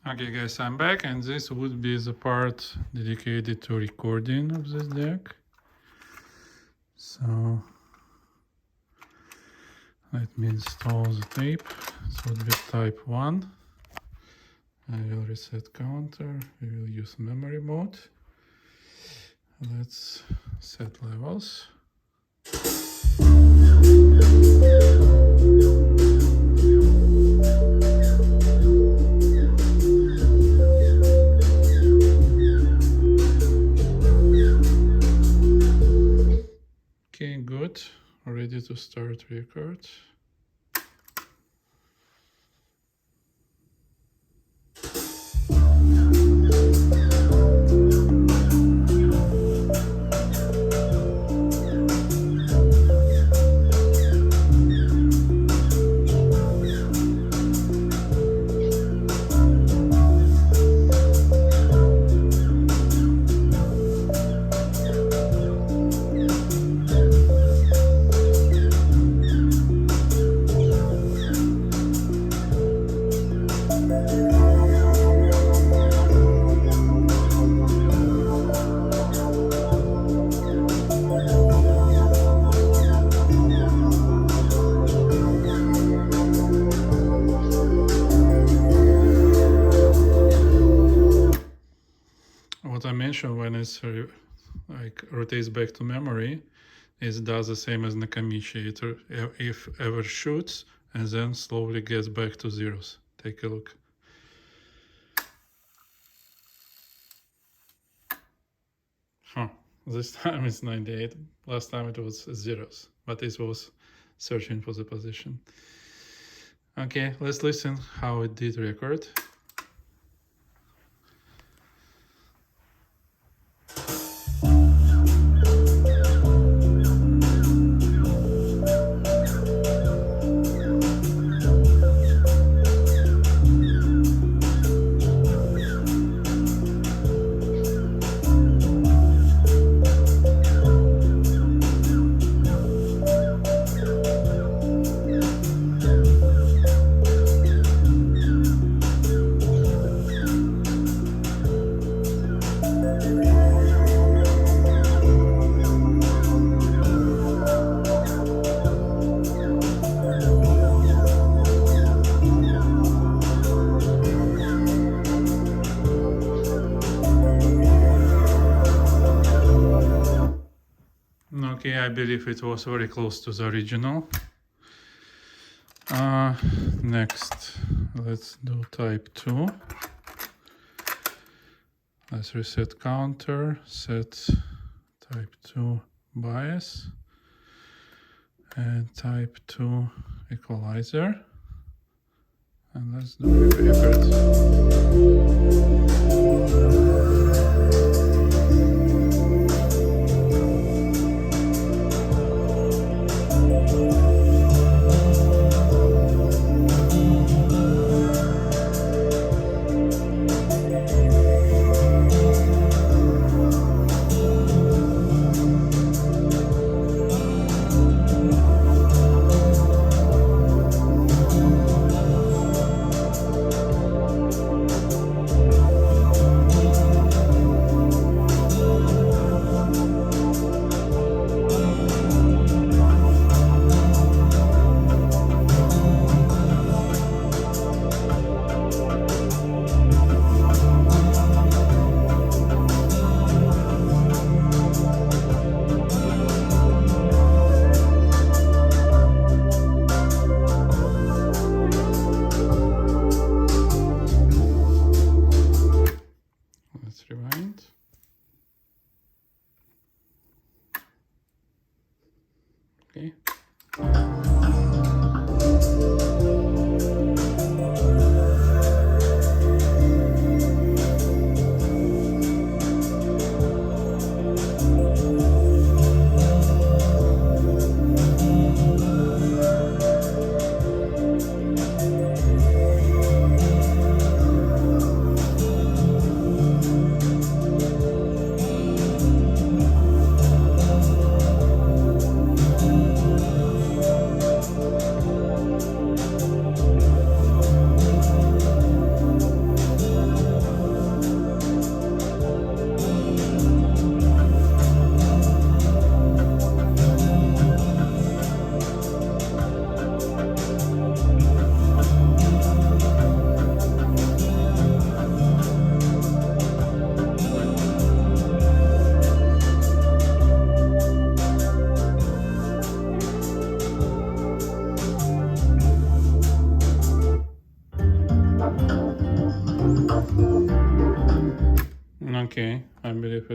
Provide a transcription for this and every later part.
Okay guys, I'm back, and this would be the part dedicated to recording of this deck. So let me install the tape. This would be type 1. I will reset counter. We will use memory mode. Let's set levels. Okay, good. Ready to start record. What I mentioned when it's like rotates back to memory, it does the same as Nakamichi. If ever shoots and then slowly gets back to zeros. Take a look. Huh. This time it's 98. Last time it was zeros, but it was searching for the position. Okay, let's listen how it did record. Okay, I believe it was very close to the original. Next, let's do type 2. Let's reset counter, set type 2 bias, and type 2 equalizer. And let's do record. Rewind. Okay.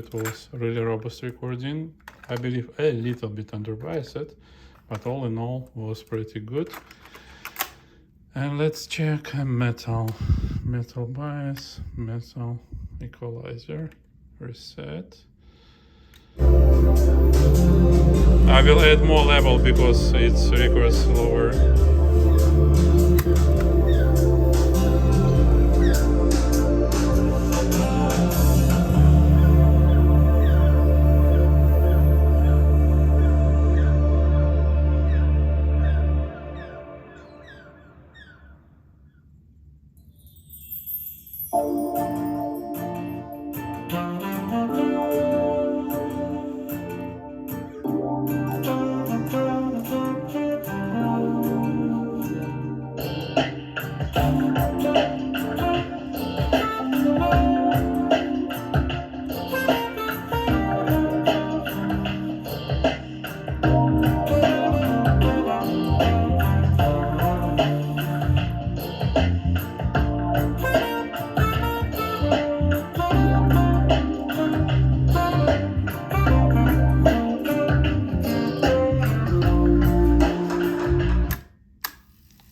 it was really robust recording. I believe a little bit underbiased, but all in all was pretty good. And let's check metal bias, metal equalizer, reset. I will add more level because it records slower.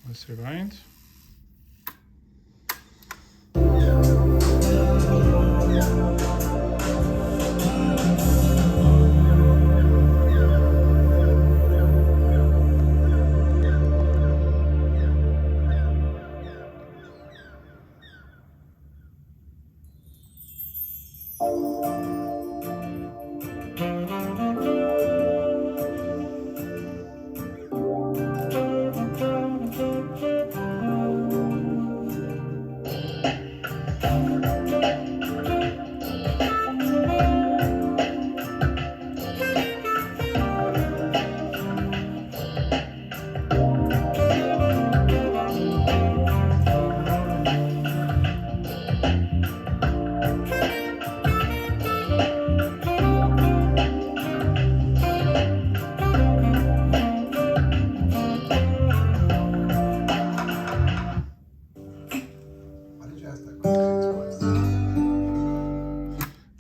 Let's rewind.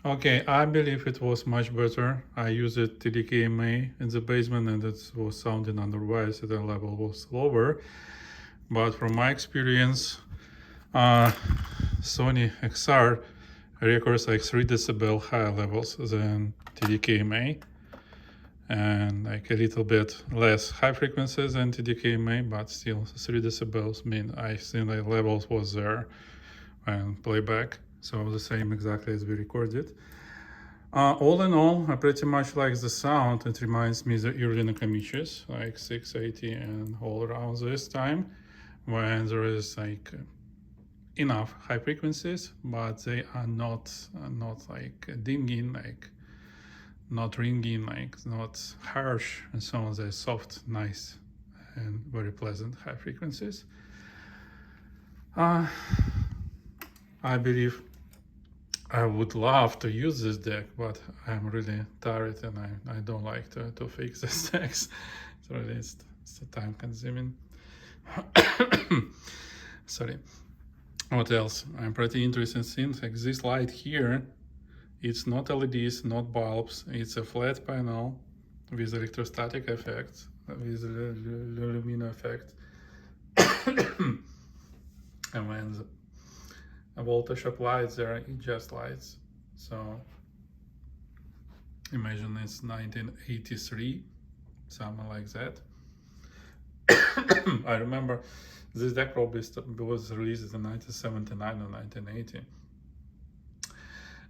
Okay, I believe it was much better. I used TD-K88B in the basement and it was sounding underwise, the level was lower. But from my experience, Sony XR records like 3 decibel higher levels than TD-K88B and like a little bit less high frequencies than TD-K88B, but still 3 decibels mean I think the levels was there when playback. So the same exactly as we recorded. All in all, I pretty much like the sound. It reminds me of the early Nakamichis, like 680 and all around this time, when there is like enough high frequencies, but they are not like dinging, like not ringing, like not harsh, and so on. They're soft, nice, and very pleasant high frequencies. I believe I would love to use this deck, but I'm really tired and I don't like to fix these decks. So really it's time consuming. Sorry. What else? I'm pretty interested in like this light here. It's not LEDs, not bulbs. It's a flat panel with electrostatic effect, with lumino effect. And when a voltage applied there, it just lights. So imagine it's 1983, something like that. I remember this deck probably was released in 1979 or 1980.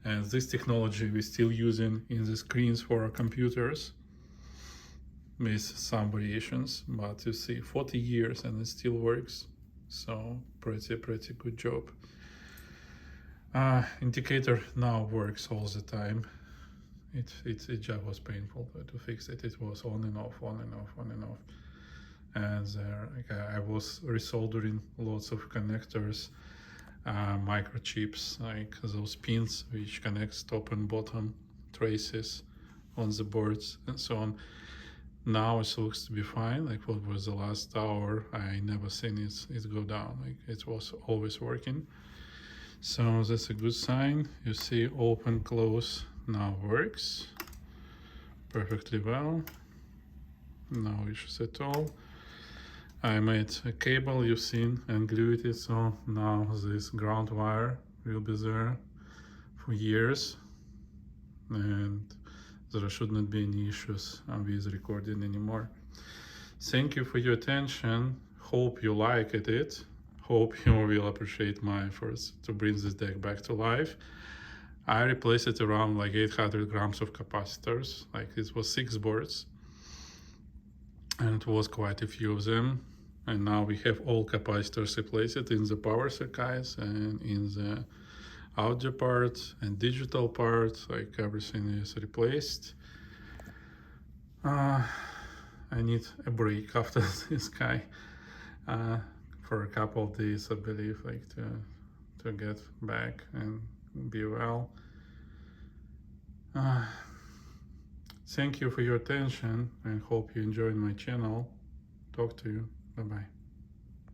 And this technology we're still using in the screens for our computers with some variations, but you see 40 years and it still works. So pretty good job. Indicator now works all the time. It just was painful to fix it. It was on and off. And I was resoldering lots of connectors, microchips, like those pins which connects top and bottom traces on the boards and so on. Now it looks to be fine. Like what was the last hour, I never seen it go down. Like it was always working. So that's a good sign. You see open, close, now works perfectly well. No issues at all. I made a cable you've seen and glued it, so now this ground wire will be there for years, and there should not be any issues with recording anymore. Thank you for your attention. Hope you liked it. Hope you will appreciate my efforts to bring this deck back to life. I replaced it around like 800 grams of capacitors. Like it was 6 boards, and it was quite a few of them. And now we have all capacitors replaced in the power circuits and in the audio part and digital part. Like everything is replaced. I need a break after this guy for a couple of days, I believe, like to get back and be well. Thank you for your attention and hope you enjoyed my channel. Talk to you. Bye-bye.